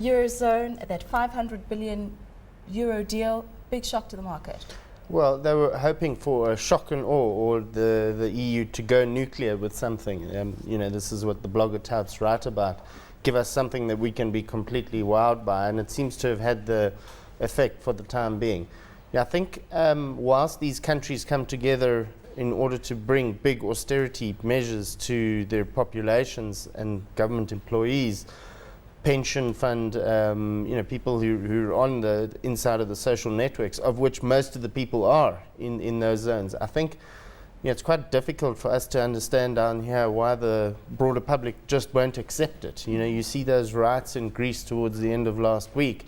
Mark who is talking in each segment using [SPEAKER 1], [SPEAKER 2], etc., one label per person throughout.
[SPEAKER 1] Eurozone, that 500 billion euro deal, big shock to the market.
[SPEAKER 2] Well, they were hoping for a shock and awe, or the EU to go nuclear with something. You know, this is what the blogger types write about. Give us something that we can be completely wowed by, and it seems to have had the effect for the time being. Yeah, I think whilst these countries come together in order to bring big austerity measures to their populations and government employees, pension fund, you know, people who are on the inside of the social networks, of which most of the people are in those zones. I think, you know, it's quite difficult for us to understand down here why the broader public just won't accept it. You know, you see those riots in Greece towards the end of last week,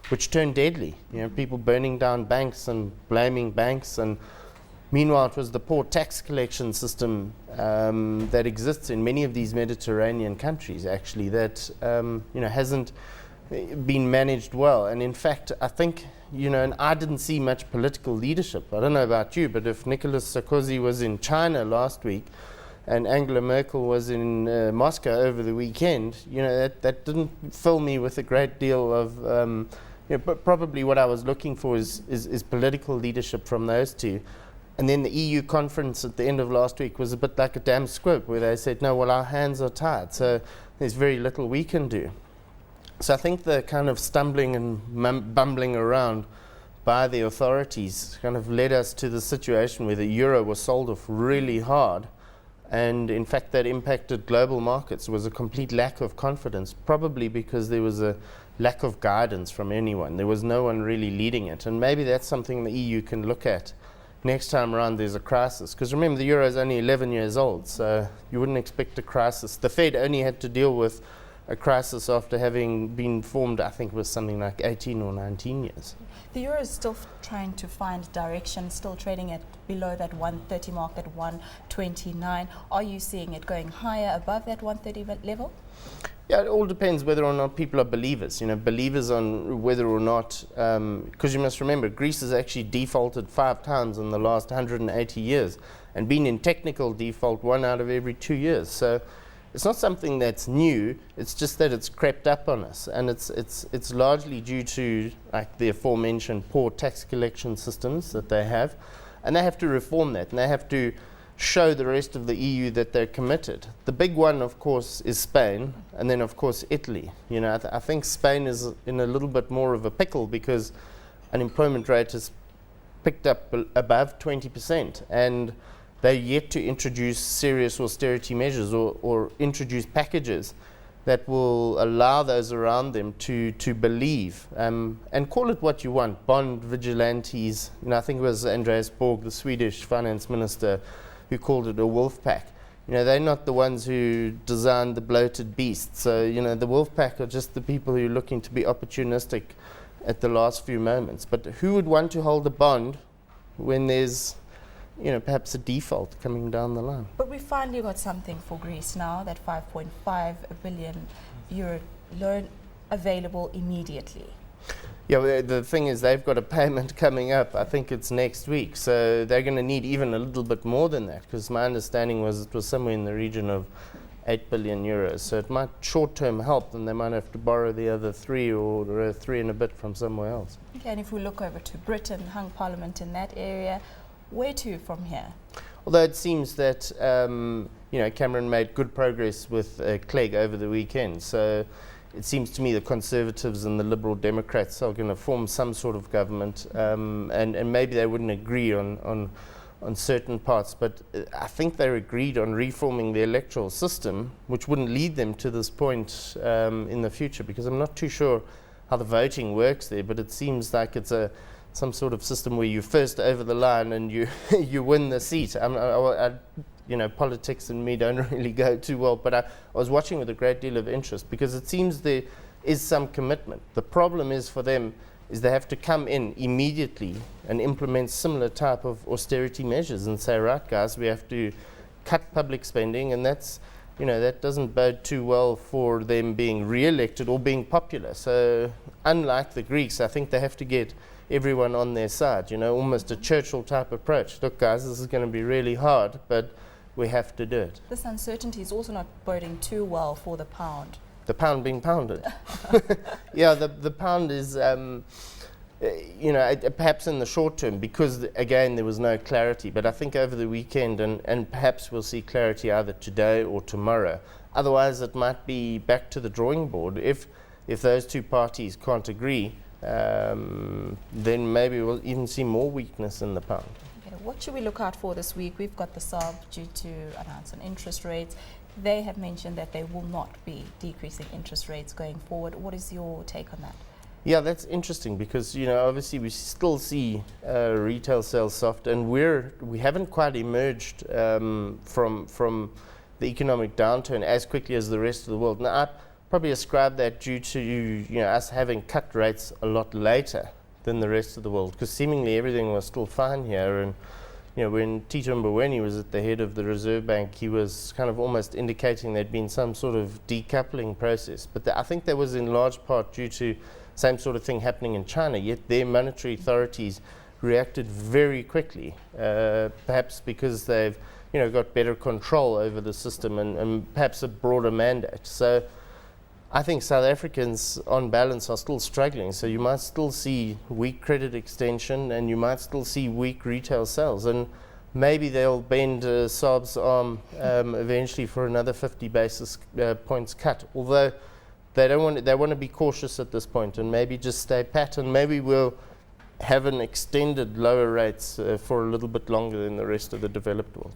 [SPEAKER 2] which turned deadly. You know, people burning down banks and blaming banks, and meanwhile it was the poor tax collection system that exists in many of these Mediterranean countries actually that you know, hasn't been managed well. And in fact, I think, you know, and I didn't see much political leadership. I don't know about you, but if Nicolas Sarkozy was in China last week and Angela Merkel was in Moscow over the weekend, you know, that didn't fill me with a great deal of you know, but probably what I was looking for is political leadership from those two. And then the EU conference at the end of last week was a bit like a damn squib, where they said, no, well, our hands are tied, so there's very little we can do. So I think the kind of stumbling and bumbling around by the authorities kind of led us to the situation where the euro was sold off really hard. And in fact, that impacted global markets. There was a complete lack of confidence, probably because there was a lack of guidance from anyone. There was no one really leading it. And maybe that's something the EU can look at next time around there's a crisis. Because remember, the euro is only 11 years old, so you wouldn't expect a crisis. The Fed only had to deal with a crisis after having been formed, I think it was something like 18 or 19 years.
[SPEAKER 1] The euro is still trying to find direction, still trading at below that 130 mark at 129. Are you seeing it going higher above that 130 level?
[SPEAKER 2] Yeah, it all depends whether or not people are believers. You know, believers on whether or not, because you must remember, Greece has actually defaulted 5 times in the last 180 years and been in technical default 1 out of every 2 years. So it's not something that's new, it's just that it's crept up on us, and it's largely due to, like, the aforementioned poor tax collection systems that they have, and they have to reform that, and they have to show the rest of the EU that they're committed. The big one, of course, is Spain, and then of course Italy. You know, I think Spain is in a little bit more of a pickle because unemployment rate has picked up above 20%, and they're yet to introduce serious austerity measures or introduce packages that will allow those around them to believe, and call it what you want, bond vigilantes. You know, I think it was Andreas Borg, the Swedish finance minister, who called it a wolf pack. You know, they're not the ones who designed the bloated beast. So, you know, the wolf pack are just the people who are looking to be opportunistic at the last few moments. But who would want to hold a bond when there's, you know, perhaps a default coming down the line?
[SPEAKER 1] But we finally got something for Greece now, that 5.5 billion euro loan available immediately.
[SPEAKER 2] Yeah, well, the thing is, they've got a payment coming up. I think it's next week. So they're going to need even a little bit more than that, because my understanding was it was somewhere in the region of 8 billion euros. So it might short-term help, and they might have to borrow the other 3 or 3 and a bit from somewhere else. Okay,
[SPEAKER 1] and if we look over to Britain, hung parliament in that area, where to from here?
[SPEAKER 2] Although it seems that you know, Cameron made good progress with Clegg over the weekend. So it seems to me the Conservatives and the Liberal Democrats are going to form some sort of government, and maybe they wouldn't agree on certain parts, but I think they're agreed on reforming the electoral system, which wouldn't lead them to this point in the future, because I'm not too sure how the voting works there, but it seems like it's some sort of system where you first over the line and you you win the seat. You know, politics and me don't really go too well, but I was watching with a great deal of interest because it seems there is some commitment. The problem is for them is they have to come in immediately and implement similar type of austerity measures and say, right, guys, we have to cut public spending, and that's, you know, that doesn't bode too well for them being re-elected or being popular. So unlike the Greeks, I think they have to get everyone on their side, you know, almost a Churchill type approach. Look, guys, this is going to be really hard, but we have to do it.
[SPEAKER 1] This uncertainty is also not boding too well for the pound.
[SPEAKER 2] The pound being pounded. Yeah, the pound is, perhaps in the short term, because again there was no clarity. But I think over the weekend, and perhaps we'll see clarity either today or tomorrow. Otherwise, it might be back to the drawing board. If those two parties can't agree, then maybe we'll even see more weakness in the pound.
[SPEAKER 1] Okay, what should we look out for this week? We've got the SARB due to announce on interest rates. They have mentioned that they will not be decreasing interest rates going forward. What is your take on that?
[SPEAKER 2] Yeah, that's interesting because, obviously we still see retail sales soft, and we haven't quite emerged from the economic downturn as quickly as the rest of the world. Now, I probably ascribe that due to us having cut rates a lot later than the rest of the world, because seemingly everything was still fine here. And when Tito Mboweni was at the head of the Reserve Bank, he was kind of almost indicating there'd been some sort of decoupling process. But I think that was in large part due to same sort of thing happening in China, yet their monetary authorities reacted very quickly, perhaps because they've got better control over the system and perhaps a broader mandate. So I think South Africans, on balance, are still struggling. So you might still see weak credit extension, and you might still see weak retail sales. And maybe they'll bend SARB's arm eventually for another 50 basis points cut. Although they want to be cautious at this point and maybe just stay pat, and maybe we'll have an extended lower rates for a little bit longer than the rest of the developed world.